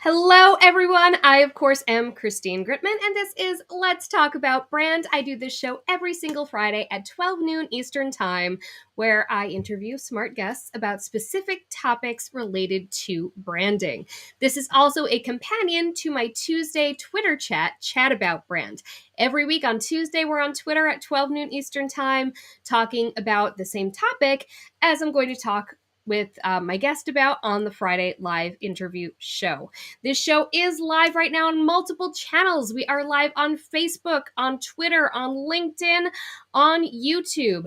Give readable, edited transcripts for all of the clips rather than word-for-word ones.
Hello, everyone. I, of course, am Christine Gritman, and this is Let's Talk About Brand. I do this show every single Friday at 12 noon Eastern Time, where I interview smart guests about specific topics related to branding. This is also a companion to my Tuesday Twitter chat about brand. Every week on Tuesday, we're on Twitter at 12 noon Eastern Time, talking about the same topic as I'm going to talk with my guest about on the Friday live interview show. This show is live right now on multiple channels. We are live on Facebook, on Twitter, on LinkedIn, on YouTube.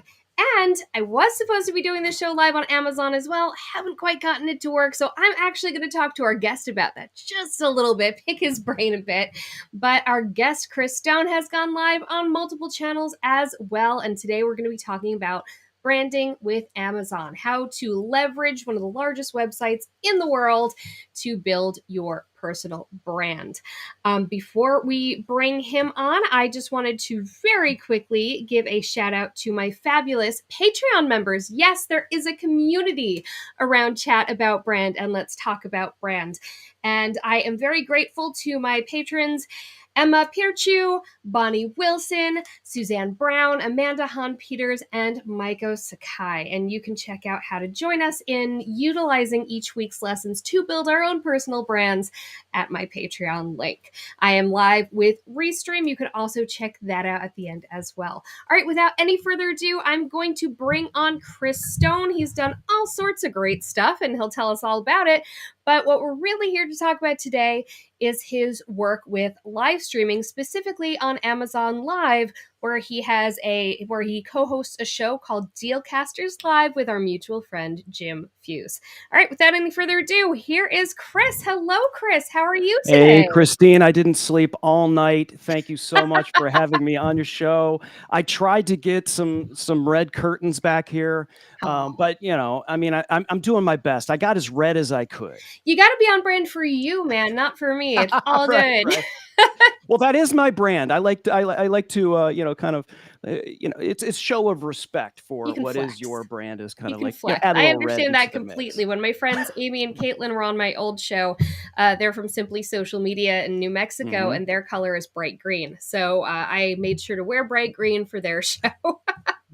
And I was supposed to be doing this show live on Amazon as well. Haven't quite gotten it to work. So I'm actually going to talk to our guest about that just a little bit, pick his brain a bit. But our guest, Chris Stone, has gone live on multiple channels as well. And today we're going to be talking about branding with Amazon, how to leverage one of the largest websites in the world to build your personal brand. Before we bring him on, I just wanted to very quickly give a shout out to my fabulous Patreon members. Yes, there is a community around chat about brand and let's talk about brand. And I am very grateful to my patrons, Emma Pirchu, Bonnie Wilson, Suzanne Brown, Amanda Hahn-Peters, and Maiko Sakai. And you can check out how to join us in utilizing each week's lessons to build our own personal brands at my Patreon link. I am live with Restream. You can also check that out at the end as well. All right, without any further ado, I'm going to bring on Chris Stone. He's done all sorts of great stuff, and he'll tell us all about it. But what we're really here to talk about today is his work with live streaming, specifically on Amazon Live, where he co-hosts a show called Dealcasters Live with our mutual friend Jim Fuse. All right, without any further ado, here is Chris. Hello, Chris. How are you today? Hey, Christine, I didn't sleep all night. Thank you so much for having me on your show. I tried to get some red curtains back here, but I mean, I'm doing my best. I got as red as I could. You got to be on brand for you, man, not for me. It's all right, good. Right. Well, that is my brand. I like to, kind of, it's show of respect for what flex. Is your brand is kind of like, add I understand that completely. When my friends Amy and Caitlin were on my old show, they're from Simply Social Media in New Mexico, and their color is bright green. So I made sure to wear bright green for their show.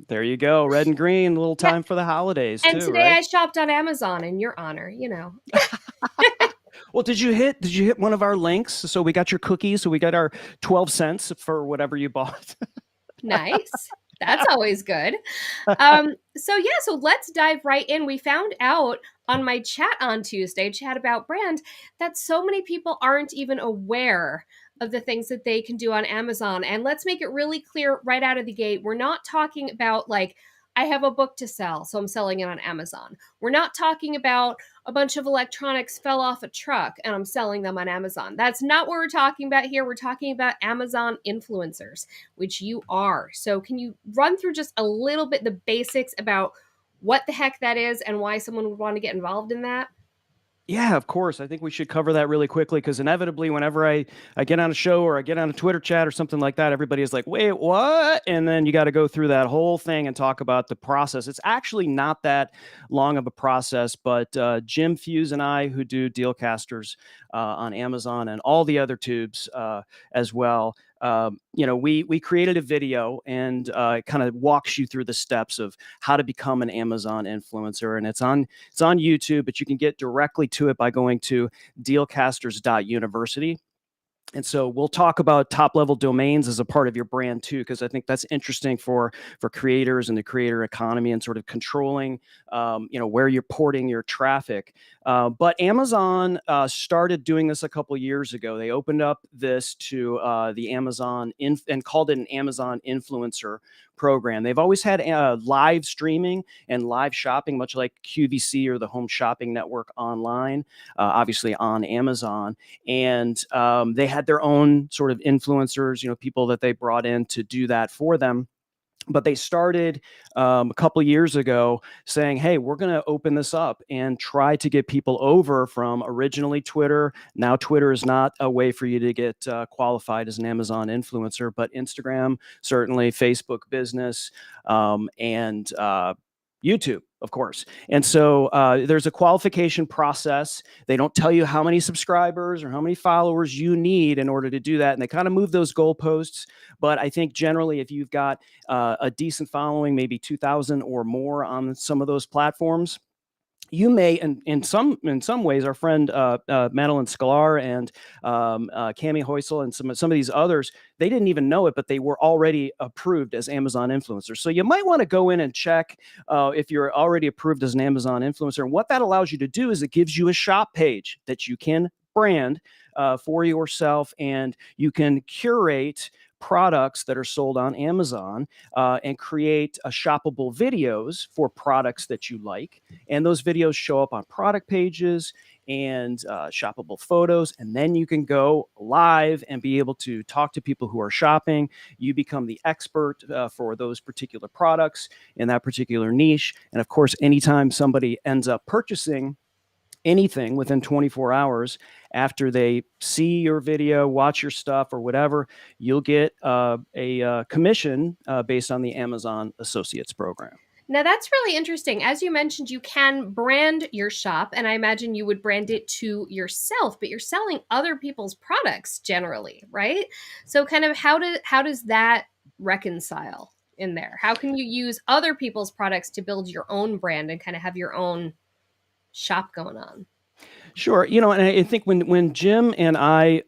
There you go. Red and green, a little time for the holidays, and too, today right? I shopped on Amazon in your honor, Well, did you hit one of our links? So we got your cookies. So we got our 12 cents for whatever you bought. Nice. That's always good. So let's dive right in. We found out on my chat on Tuesday, chat about brand, that so many people aren't even aware of the things that they can do on Amazon. And let's make it really clear right out of the gate. We're not talking about like, I have a book to sell, so I'm selling it on Amazon. We're not talking about a bunch of electronics fell off a truck and I'm selling them on Amazon. That's not what we're talking about here. We're talking about Amazon influencers, which you are. So can you run through just a little bit the basics about what the heck that is and why someone would want to get involved in that? Yeah, of course. I think we should cover that really quickly because inevitably, whenever I get on a show or I get on a Twitter chat or something like that, everybody is like, wait, what? And then you got to go through that whole thing and talk about the process. It's actually not that long of a process, but Jim Fuse and I, who do Dealcasters on Amazon and all the other tubes as well, we created a video and kind of walks you through the steps of how to become an Amazon influencer. And it's on YouTube, but you can get directly to it by going to dealcasters.university. And so we'll talk about top level domains as a part of your brand too, because I think that's interesting for creators and the creator economy and sort of controlling, where you're porting your traffic. But Amazon started doing this a couple years ago. They opened up this to the Amazon and called it an Amazon influencer program. They've always had live streaming and live shopping, much like QVC or the Home Shopping Network online, obviously on Amazon. And they had their own sort of influencers, people that they brought in to do that for them. But they started a couple years ago saying, hey, we're going to open this up and try to get people over from originally Twitter. Now Twitter is not a way for you to get qualified as an Amazon influencer, but Instagram, certainly Facebook business, and YouTube, of course. And so there's a qualification process. They don't tell you how many subscribers or how many followers you need in order to do that. And they kind of move those goalposts. But I think generally, if you've got a decent following, maybe 2,000 or more on some of those platforms, you may, in some ways, our friend Madeline Sklar and Cami Hoysel and some of these others, they didn't even know it, but they were already approved as Amazon influencers. So you might want to go in and check if you're already approved as an Amazon influencer. And what that allows you to do is it gives you a shop page that you can brand for yourself, and you can curate products that are sold on Amazon and create shoppable videos for products that you like. And those videos show up on product pages and shoppable photos. And then you can go live and be able to talk to people who are shopping. You become the expert for those particular products in that particular niche. And of course, anytime somebody ends up purchasing anything within 24 hours after they see your video, watch your stuff, or whatever, you'll get a commission based on the Amazon Associates program. Now, that's really interesting. As you mentioned, you can brand your shop, and I imagine you would brand it to yourself, but you're selling other people's products generally, right? So kind of how does that reconcile in there? How can you use other people's products to build your own brand and kind of have your own shop going on? Sure. And I think when Jim and I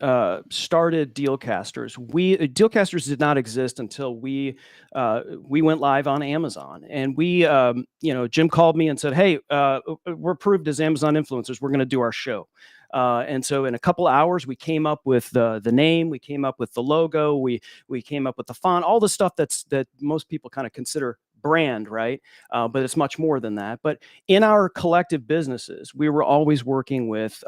started Dealcasters, Dealcasters did not exist until we went live on Amazon. And Jim called me and said, "Hey, we're approved as Amazon influencers. We're going to do our show." And so in a couple of hours, we came up with the name, we came up with the logo, we came up with the font, all the stuff that most people kind of consider brand, right? But it's much more than that. But in our collective businesses, we were always working with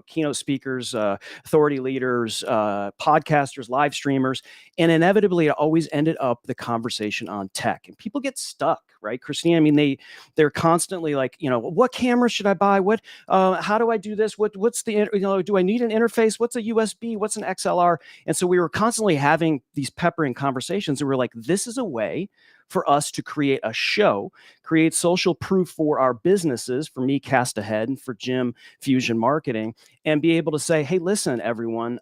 keynote speakers, authority leaders, podcasters, live streamers, and inevitably it always ended up the conversation on tech. And people get stuck, right, Christine? I mean, they're constantly like, what camera should I buy? How do I do this? What's the, do I need an interface? What's a USB? What's an XLR? And so we were constantly having these peppering conversations, and we're like, this is a way for us to create a show, create social proof for our businesses, for me, Cast Ahead, and for Jim, Fusion Marketing, and be able to say, hey, listen, everyone,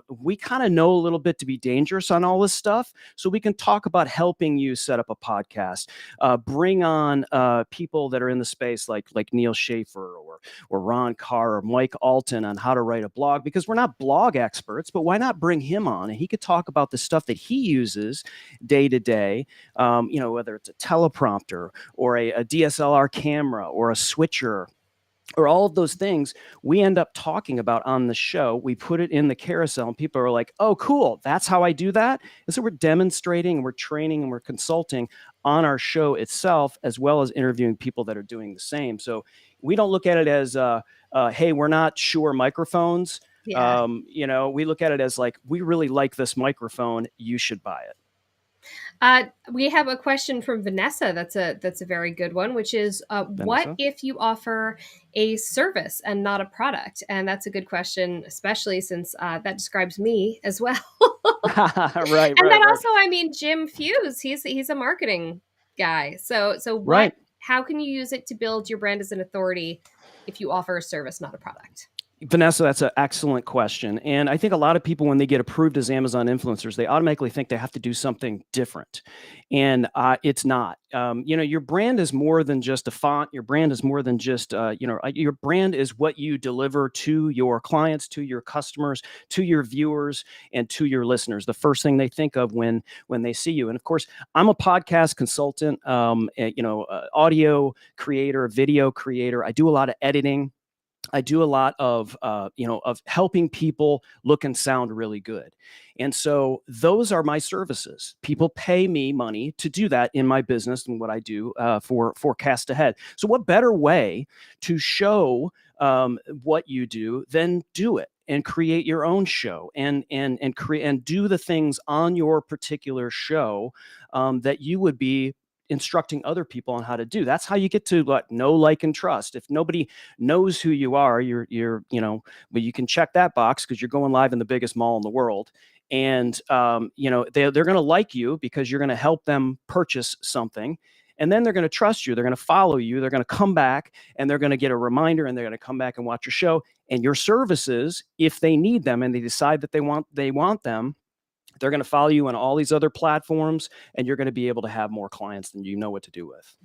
we kind of know a little bit to be dangerous on all this stuff, so we can talk about helping you set up a podcast, bring on people that are in the space like Neil Schaefer or Ron Carr or Mike Alton on how to write a blog, because we're not blog experts, but why not bring him on and he could talk about the stuff that he uses day to day, whether it's a teleprompter or a DSLR camera or a switcher or all of those things we end up talking about on the show. We put it in the carousel and people are like, oh, cool, that's how I do that. And so we're demonstrating, we're training, and we're consulting on our show itself, as well as interviewing people that are doing the same. So we don't look at it as, hey, we're not Shure microphones. Yeah. We look at it as like, we really like this microphone, you should buy it. We have a question from Vanessa. That's a very good one, which is, what if you offer a service and not a product? And that's a good question, especially since that describes me as well. Right. And then also, I mean, Jim Fuse, he's a marketing guy. So what? Right. How can you use it to build your brand as an authority if you offer a service, not a product? Vanessa, that's an excellent question. And I think a lot of people, when they get approved as Amazon influencers, they automatically think they have to do something different. And it's not. Your brand is more than just a font. Your brand is more than just, your brand is what you deliver to your clients, to your customers, to your viewers, and to your listeners. The first thing they think of when they see you. And of course, I'm a podcast consultant, audio creator, video creator. I do a lot of editing. I do a lot of helping people look and sound really good. And so those are my services. People pay me money to do that in my business and what I do for Cast Ahead. So what better way to show what you do than do it and create your own show and create and do the things on your particular show that you would be instructing other people on how to do. That's how you get to know, like, and trust. If nobody knows who you are, but you can check that box because you're going live in the biggest mall in the world. And, they're going to like you because you're going to help them purchase something. and then they're going to trust you. They're going to follow you. They're going to come back, and they're going to get a reminder, and they're going to come back and watch your show and your services if they need them, and they decide that they want them. They're going to follow you on all these other platforms, and you're going to be able to have more clients than you know what to do with.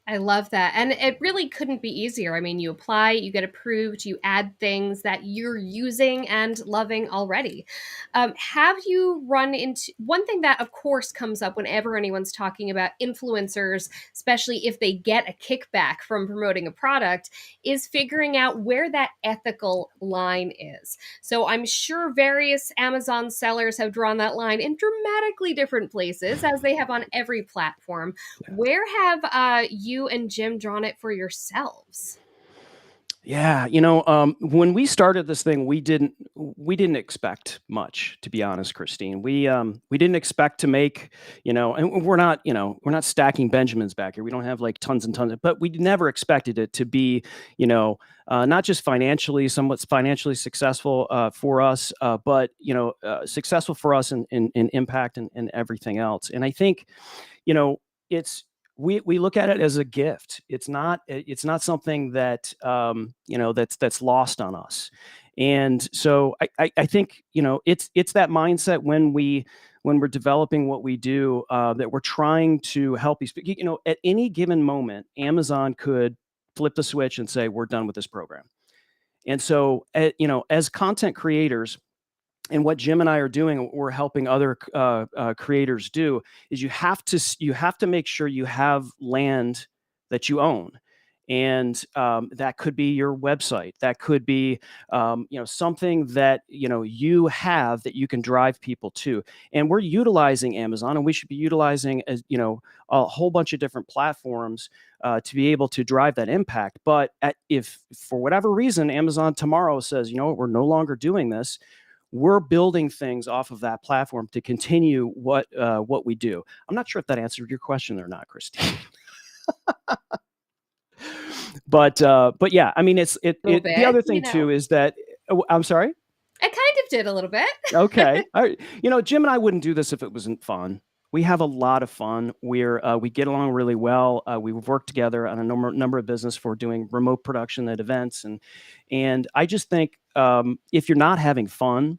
I love that. And it really couldn't be easier. I mean, you apply, you get approved, you add things that you're using and loving already. Have you run into one thing that, of course, comes up whenever anyone's talking about influencers, especially if they get a kickback from promoting a product, is figuring out where that ethical line is. So I'm sure various Amazon sellers have drawn that line in dramatically different places, as they have on every platform. Where have you and Jim drawn it for yourselves? Yeah, when we started this thing, we didn't expect much, to be honest, Christine. We didn't expect to make, and we're not stacking Benjamins back here. We don't have like tons and tons, but we never expected it to be, not just somewhat financially successful for us, but successful for us in impact and everything else. And I think, it's we look at it as a gift. It's not something that that's lost on us. And so I think it's that mindset when we're developing what we do, that we're trying to help these. At any given moment, Amazon could flip the switch and say we're done with this program. And so as content creators, and what Jim and I are doing, what we're helping other creators do, is you have to make sure you have land that you own, and that could be your website, that could be something that you have that you can drive people to. And we're utilizing Amazon, and we should be utilizing a whole bunch of different platforms to be able to drive that impact. But if for whatever reason Amazon tomorrow says, we're no longer doing this, we're building things off of that platform to continue what we do. I'm not sure if that answered your question or not, Christine. but yeah, I mean, the other thing too is that I'm sorry. I kind of did a little bit. Okay, all right. Jim and I wouldn't do this if it wasn't fun. We have a lot of fun. We get along really well. We've worked together on a number of business for doing remote production at events, and I just think if you're not having fun,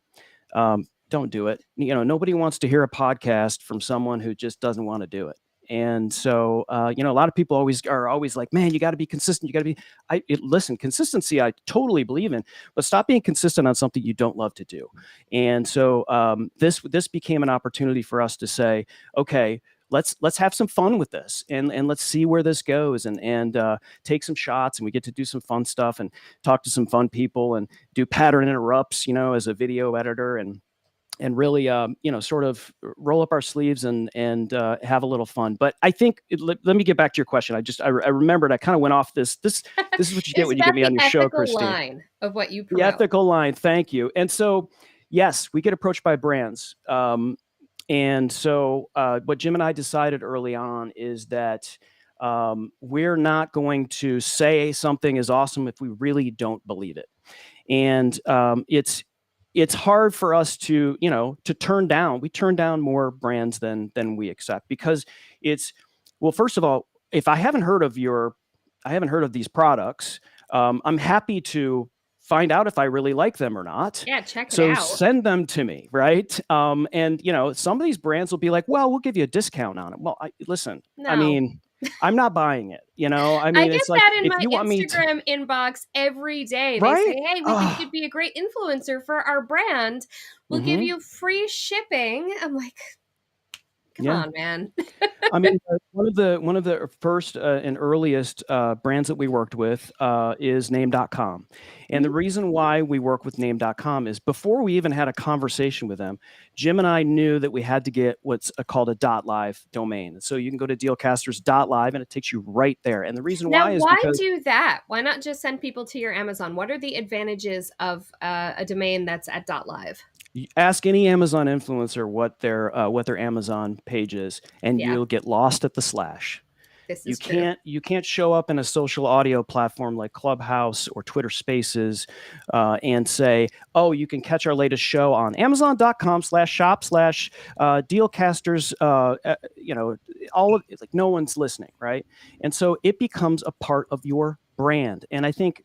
don't do it. Nobody wants to hear a podcast from someone who just doesn't want to do it. And so, a lot of people are always like, man, you got to be consistent. You got to be, listen, consistency, I totally believe in, but stop being consistent on something you don't love to do. And so, this became an opportunity for us to say, okay, let's have some fun with this, and let's see where this goes, and take some shots, and we get to do some fun stuff and talk to some fun people and do pattern interrupts, as a video editor, and really, sort of roll up our sleeves and have a little fun. But I think let me get back to your question. I remembered I kind of went off this. This is what you get when you get me on your show, Christine. The line of what you promote. The ethical line. Thank you. And so, yes, we get approached by brands. And so, what Jim and I decided early on is that we're not going to say something is awesome if we really don't believe it. And it's hard for us to turn down. We turn down more brands than we accept, because well, first of all, if I haven't heard of these products, I'm happy to find out if I really like them or not. Yeah, check it So out. send them to me, right? And some of these brands will be like, well, we'll give you a discount on it. Well, listen, No. I mean, I'm not buying it. I mean, I get it's like, that in if my you want me to, Instagram inbox every day. Right? They say, hey, we think you'd be a great influencer for our brand. We'll give you free shipping. I'm like, come on, man. I mean, one of the first and earliest brands that we worked with is Name.com. And the reason why we work with Name.com is before we even had a conversation with them, Jim and I knew that we had to get what's called a .live domain. So you can go to dealcasters.live and it takes you right there. And the reason why is because, do that? Why not just send people to your Amazon? What are the advantages of a domain that's at .live? ask any Amazon influencer what their Amazon page is, and you'll get lost at the slash. This You is true. can't show up in a social audio platform like Clubhouse or Twitter Spaces and say, oh, you can catch our latest show on Amazon.com/shop/Dealcasters. All of it's like no one's listening, right? And so it becomes a part of your brand. And I think,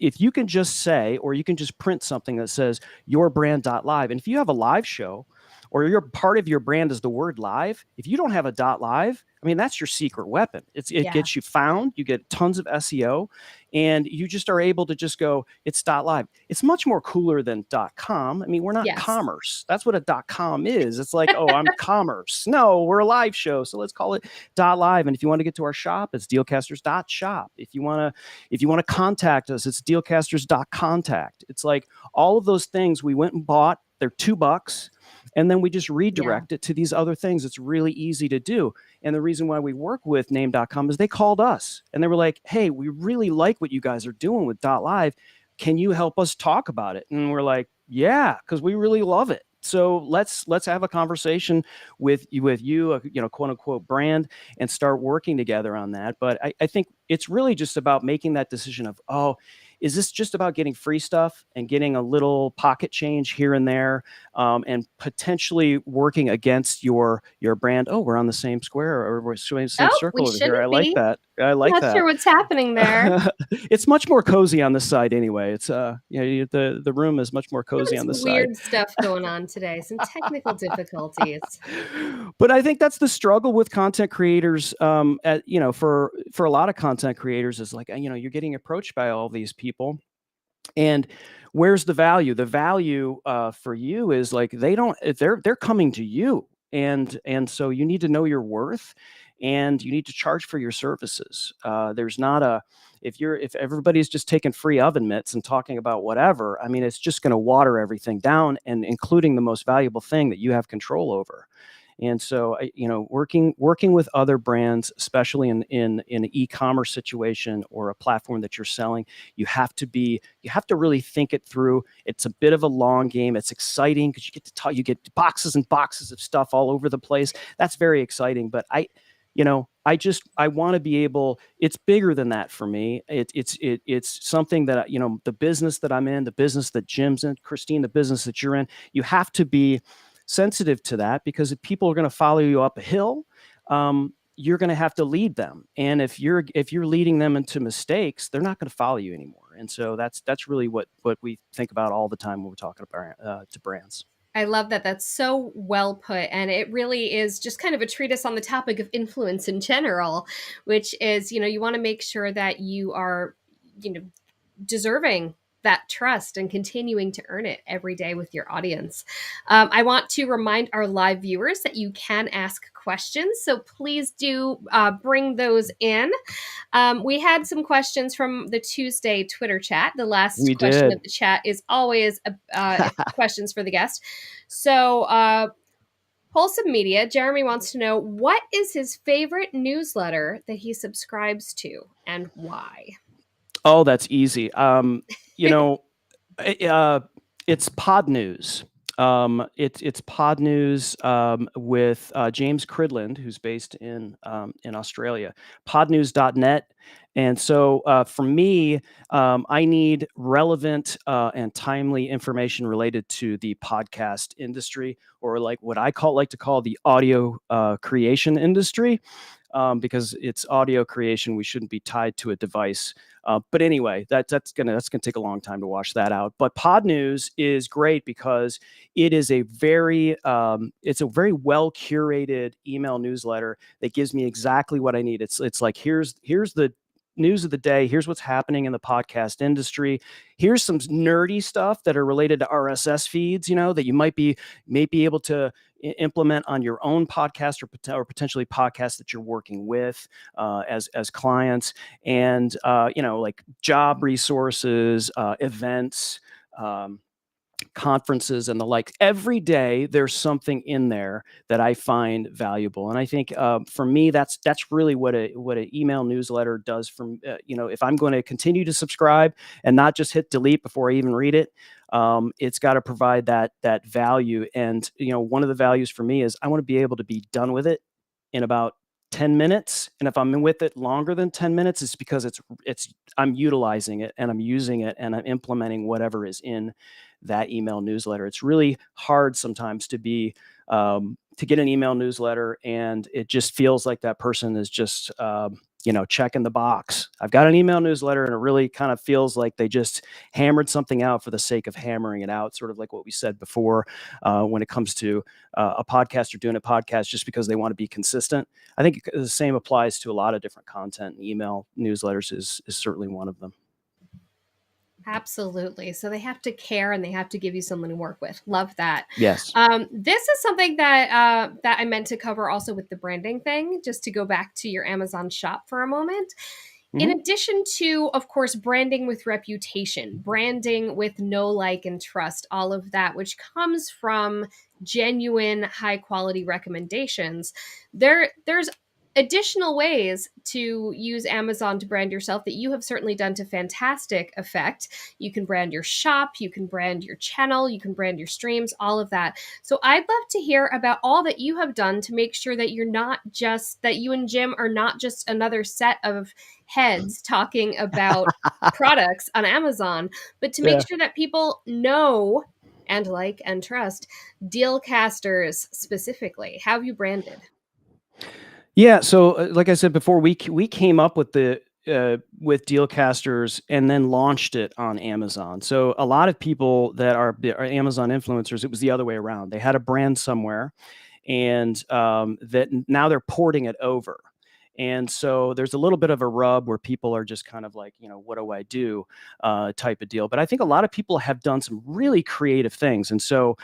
if you can just say, or you can just print something that says your brand.live, and if you have a live show, or your part of your brand is the word live, if you don't have a .live, I mean, that's your secret weapon. It Yeah. gets you found, you get tons of SEO, and you just are able to just go, it's .live. It's much more cooler than .com. I mean, we're not Yes. commerce. That's what a .com is. It's like, oh, I'm commerce. No, we're a live show, so let's call it .live. And if you want to get to our shop, it's dealcasters.shop. If you want to contact us, it's dealcasters.contact. It's like all of those things we went and bought. They're $2, and then we just Yeah. redirect it to these other things. It's really easy to do. And the reason why we work with name.com is they called us and they were like, hey, we really like what you guys are doing with .live. Can you help us talk about it? And we're like, yeah, because we really love it. So let's have a conversation with you, quote unquote brand, and start working together on that. But I think it's really just about making that decision of, oh, is this just about getting free stuff and getting a little pocket change here and there, and potentially working against your brand? Oh, we're on the same square, or we're the same Oh, we circle over here. I shouldn't like be. that. I like Not sure that. what's happening there. It's much more cozy on this side anyway. It's the room is much more cozy Having on this some side. weird stuff going on today, some technical difficulties. But I think that's the struggle with content creators. For a lot of content creators, is like, you're getting approached by all these people, and where's the value? The value for you is like they're coming to you, and so you need to know your worth, and you need to charge for your services. There's not a if everybody's just taking free oven mitts and talking about whatever, I mean, it's just going to water everything down, and including the most valuable thing that you have control over. And so, working with other brands, especially in an e-commerce situation or a platform that you're selling, you have to really think it through. It's a bit of a long game. It's exciting because you get to talk, you get boxes and boxes of stuff all over the place. That's very exciting. But I want to be able. It's bigger than that for me. It's something that the business that I'm in, the business that Jim's in, Christine, the business that you're in. You have to be sensitive to that, because if people are going to follow you up a hill, you're going to have to lead them. And if you're leading them into mistakes, they're not going to follow you anymore. And so that's really what we think about all the time when we're talking about to brands. I love that. That's so well put. And it really is just kind of a treatise on the topic of influence in general, which is, you want to make sure that you are, deserving that trust and continuing to earn it every day with your audience. I want to remind our live viewers that you can ask questions. So please do bring those in. We had some questions from the Tuesday Twitter chat. The last We question did. of the chat is always questions for the guest. So, Wholesome Media, Jeremy wants to know, what is his favorite newsletter that he subscribes to and why? Oh, that's easy. You know, uh, it's Pod News. It's Pod News with James Cridland, who's based in Australia. Podnews.net. And so for me, I need relevant and timely information related to the podcast industry, or like what I like to call the audio creation industry. Because it's audio creation, we shouldn't be tied to a device. But anyway, that's gonna take a long time to wash that out. But Pod News is great because it is it's a very well curated email newsletter that gives me exactly what I need. It's like, here's the news of the day. Here's what's happening in the podcast industry. Here's some nerdy stuff that are related to RSS feeds, that you may be able to implement on your own podcast, or potentially podcasts that you're working with as clients, and like job resources, events, conferences, and the like. Every day there's something in there that I find valuable, and I think for me that's really what an email newsletter does. From if I'm going to continue to subscribe and not just hit delete before I even read it, it's got to provide that value. And one of the values for me is I want to be able to be done with it in about 10 minutes. And if I'm with it longer than 10 minutes, it's because I'm utilizing it and I'm using it and I'm implementing whatever is in that email newsletter. It's really hard sometimes to get an email newsletter and it just feels like that person is just, checking the box. I've got an email newsletter and it really kind of feels like they just hammered something out for the sake of hammering it out, sort of like what we said before when it comes to a podcast or doing a podcast just because they want to be consistent. I think the same applies to a lot of different content. Email newsletters is certainly one of them. Absolutely. So they have to care and they have to give you something to work with. Love that. Yes. This is something that I meant to cover also with the branding thing, just to go back to your Amazon shop for a moment. In addition to, of course, branding with reputation, branding with know, like, and trust, all of that, which comes from genuine, high quality recommendations, there's additional ways to use Amazon to brand yourself that you have certainly done to fantastic effect. You can brand your shop, you can brand your channel, you can brand your streams, all of that. So I'd love to hear about all that you have done to make sure that that you and Jim are not just another set of heads talking about products on Amazon, but to make sure that people know and like and trust Dealcasters specifically. How have you branded? Yeah. So, like I said before, we came up with with Dealcasters and then launched it on Amazon. So a lot of people that are Amazon influencers, it was the other way around. They had a brand somewhere, and that now they're porting it over. And so there's a little bit of a rub where people are just kind of like, what do I do, type of deal. But I think a lot of people have done some really creative things, and so.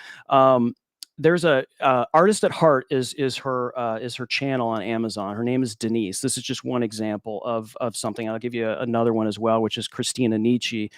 There's a Artist at Heart is her channel on Amazon. Her name is Denise. This is just one example of something. I'll give you another one as well, which is Christina Nietzsche,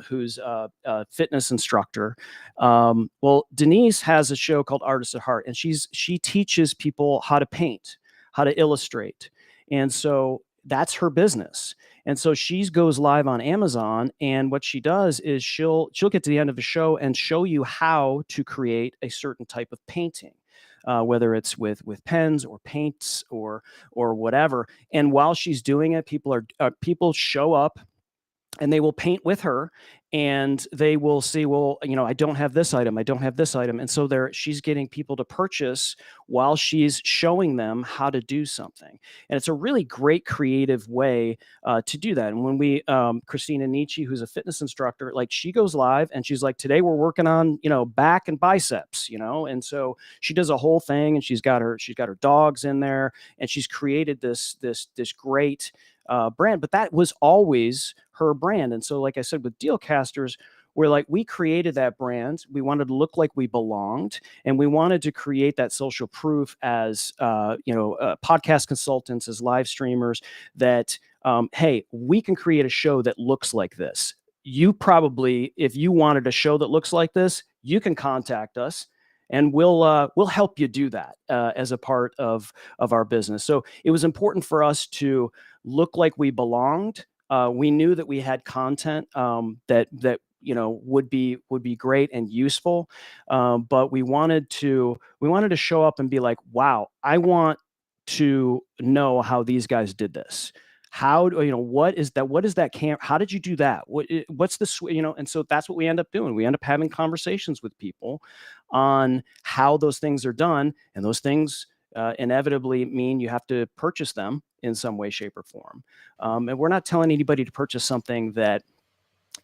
who's a fitness instructor. Well, Denise has a show called Artist at Heart, and she teaches people how to paint, how to illustrate, and so that's her business. And so she goes live on Amazon, and what she does is she'll get to the end of the show and show you how to create a certain type of painting, whether it's with pens or paints or whatever. And while she's doing it, people show up and they will paint with her, and they will see, well, I don't have this item, and so she's getting people to purchase while she's showing them how to do something. And it's a really great creative way to do that. And when Christina Nietzsche, who's a fitness instructor, like, she goes live and she's like, today we're working on back and biceps, and so she does a whole thing, and she's got her dogs in there, and she's created this great brand. But that was always her brand. And so, like I said, with Dealcasters, we created that brand. We wanted to look like we belonged, and we wanted to create that social proof as podcast consultants, as live streamers, that hey, we can create a show that looks like this. You probably, if you wanted a show that looks like this, you can contact us, and we'll help you do that as a part of our business. So it was important for us to look like we belonged. We knew that we had content that would be great and useful, but we wanted to show up and be like, wow, I want to know how these guys did this. How what is that how did you do that? What's the and so that's what we end up doing. We end up having conversations with people on how those things are done, and those things inevitably mean you have to purchase them in some way, shape, or form. And we're not telling anybody to purchase something that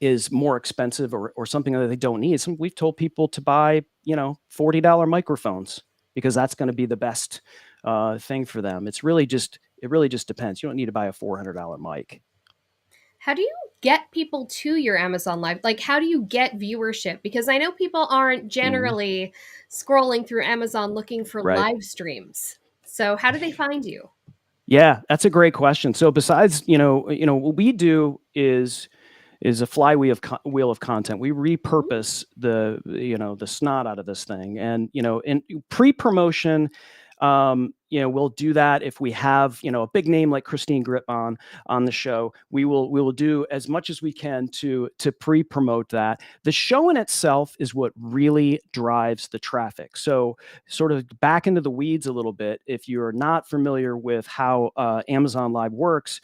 is more expensive or something that they don't need. We've told people to buy $40 microphones, because that's going to be the best thing for them. It really just depends. You don't need to buy a $400 mic. How do you get people to your Amazon Live? Like, how do you get viewership? Because I know people aren't generally scrolling through Amazon looking for live streams. So how do they find you? Yeah, that's a great question. So besides, what we do is a wheel of content. We repurpose the snot out of this thing, and in pre-promotion, We'll do that if we have, a big name like Christine Gritman on the show. We will do as much as we can to pre-promote that. The show in itself is what really drives the traffic. So, sort of back into the weeds a little bit, if you're not familiar with how Amazon Live works,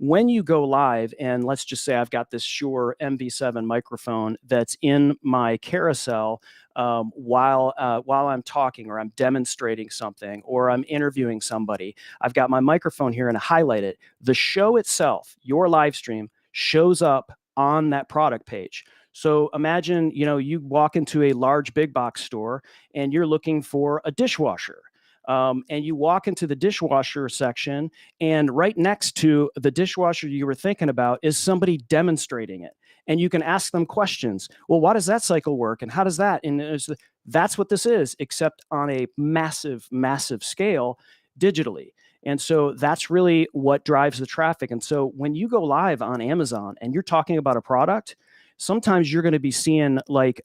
when you go live, and let's just say I've got this Shure MV7 microphone that's in my carousel while I'm talking, or I'm demonstrating something, or I'm interviewing somebody, I've got my microphone here and I highlight it. The show itself, your live stream, shows up on that product page. So imagine, you walk into a large big box store and you're looking for a dishwasher. And you walk into the dishwasher section, and right next to the dishwasher you were thinking about is somebody demonstrating it. And you can ask them questions. Well, why does that cycle work? And how does that? And that's what this is, except on a massive, massive scale digitally. And so that's really what drives the traffic. And so when you go live on Amazon and you're talking about a product, sometimes you're going to be seeing like,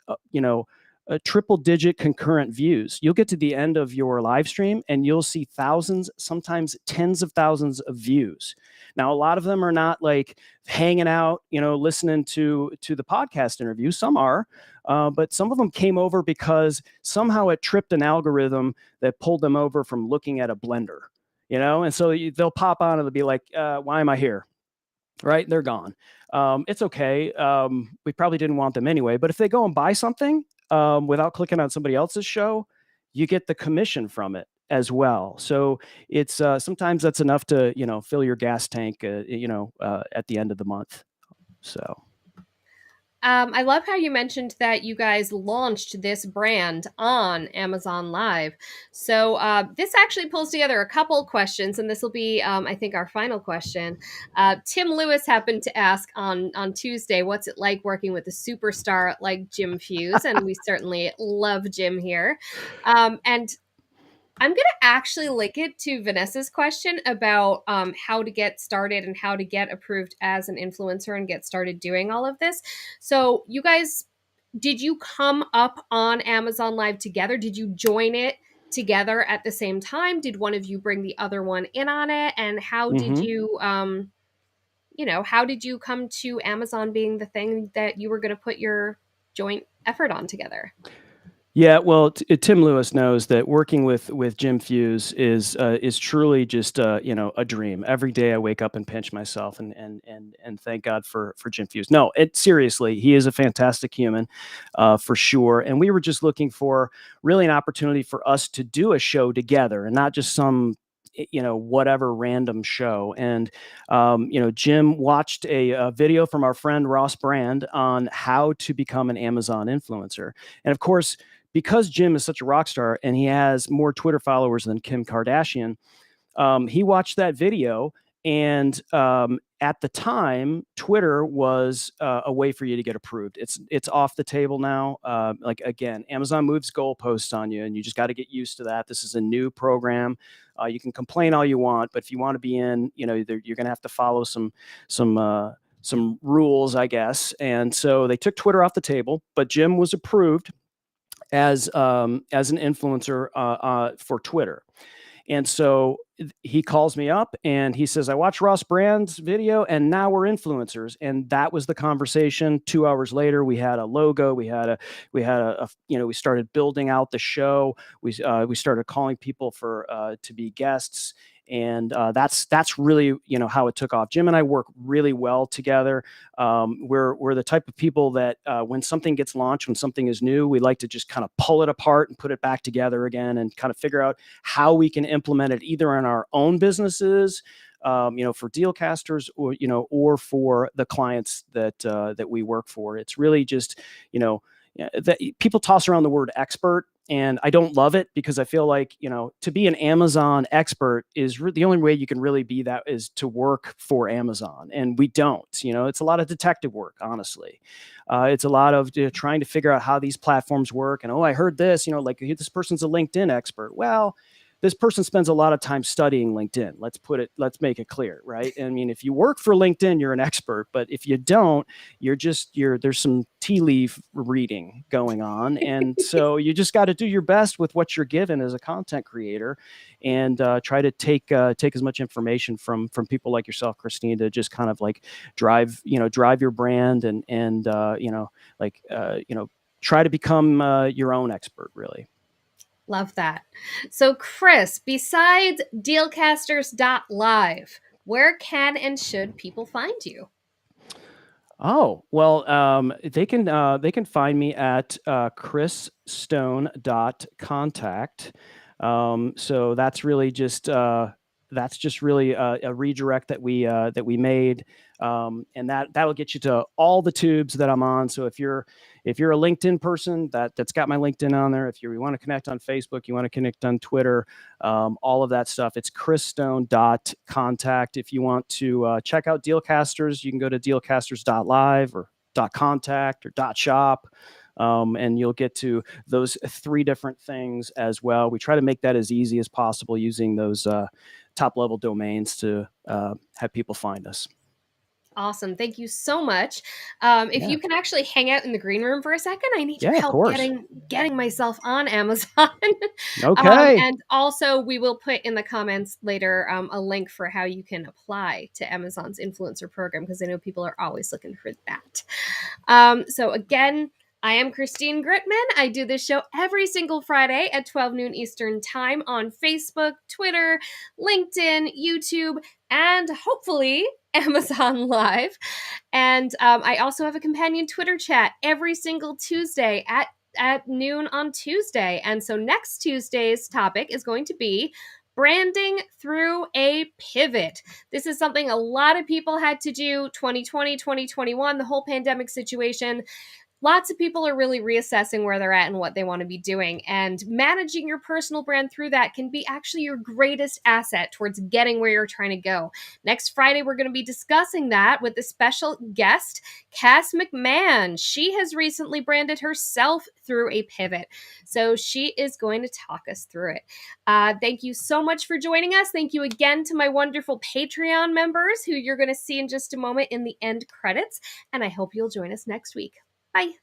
a triple digit concurrent views. You'll get to the end of your live stream and you'll see thousands, sometimes tens of thousands of views. Now, a lot of them are not like hanging out, listening to the podcast interview. Some are, but some of them came over because somehow it tripped an algorithm that pulled them over from looking at a blender, and so they'll pop on and they'll be like, why am I here? Right? They're gone. It's okay. We probably didn't want them anyway, but if they go and buy something without clicking on somebody else's show, you get the commission from it as well. So it's sometimes that's enough to, fill your gas tank, at the end of the month. So. I love how you mentioned that you guys launched this brand on Amazon Live. So this actually pulls together a couple questions, and this will be, I think, our final question. Tim Lewis happened to ask on Tuesday, what's it like working with a superstar like Jim Fuse? And we certainly love Jim here. And I'm going to actually link it to Vanessa's question about how to get started and how to get approved as an influencer and get started doing all of this. So, you guys, did you come up on Amazon Live together? Did you join it together at the same time? Did one of you bring the other one in on it? And how did you, how did you come to Amazon being the thing that you were going to put your joint effort on together? Yeah, well, Tim Lewis knows that working with Jim Fuse is truly just a dream. Every day I wake up and pinch myself and thank God for Jim Fuse. No, seriously, he is a fantastic human, for sure. And we were just looking for really an opportunity for us to do a show together and not just some whatever random show. And Jim watched a video from our friend Ross Brand on how to become an Amazon influencer, and of course, because Jim is such a rock star and he has more Twitter followers than Kim Kardashian, he watched that video. And at the time, Twitter was a way for you to get approved. It's off the table now. Like, again, Amazon moves goalposts on you, and you just got to get used to that. This is a new program. You can complain all you want, but if you want to be in, you're going to have to follow some rules, I guess. And so they took Twitter off the table, but Jim was approved as an influencer for Twitter. And so he calls me up and he says, I watched Ross Brand's video and now we're influencers. And that was the conversation. 2 hours later, we had a logo. We started building out the show. We started calling people to be guests. And that's really, how it took off. Jim and I work really well together. We're the type of people that when something gets launched, when something is new, we like to just kind of pull it apart and put it back together again and kind of figure out how we can implement it either in our own businesses, for Dealcasters, or for the clients that we work for. It's really just, that people toss around the word expert. And I don't love it because I feel like, to be an Amazon expert is the only way you can really be that is to work for Amazon. And we don't, it's a lot of detective work, honestly. It's a lot of trying to figure out how these platforms work. And, I heard this, like this person's a LinkedIn expert. Well, this person spends a lot of time studying LinkedIn. Let's make it clear, right? I mean, if you work for LinkedIn, you're an expert, but if you don't, there's some tea leaf reading going on. And so you just got to do your best with what you're given as a content creator, and try to take as much information from people like yourself, Christine, to just kind of like drive your brand, and try to become your own expert, really. Love that. So, Chris, besides dealcasters.live, where can and should people find you? Oh, well, they can find me at chrisstone.contact. So that's just really a redirect that we made, and that will get you to all the tubes that I'm on. So if you're a LinkedIn person, that's got my LinkedIn on there. If you want to connect on Facebook, you want to connect on Twitter, all of that stuff, it's chrisstone.contact. If you want to check out Dealcasters, you can go to dealcasters.live or .contact or .shop. And you'll get to those three different things as well. We try to make that as easy as possible using those top level domains to have people find us. Awesome. Thank you so much. If Yeah. you can actually hang out in the green room for a second, I need your Yeah, of help course. getting myself on Amazon. Okay. And also, we will put in the comments later a link for how you can apply to Amazon's influencer program, because I know people are always looking for that. So again, I am Christine Gritman. I do this show every single Friday at 12 noon Eastern Time on Facebook, Twitter, LinkedIn, YouTube, and hopefully Amazon Live. And I also have a companion Twitter chat every single Tuesday at noon on Tuesday. And so next Tuesday's topic is going to be branding through a pivot. This is something a lot of people had to do 2020, 2021, the whole pandemic situation. Lots of people are really reassessing where they're at and what they want to be doing. And managing your personal brand through that can be actually your greatest asset towards getting where you're trying to go. Next Friday, we're going to be discussing that with a special guest, Cass McMahon. She has recently branded herself through a pivot. So she is going to talk us through it. Thank you so much for joining us. Thank you again to my wonderful Patreon members, who you're going to see in just a moment in the end credits. And I hope you'll join us next week. Bye.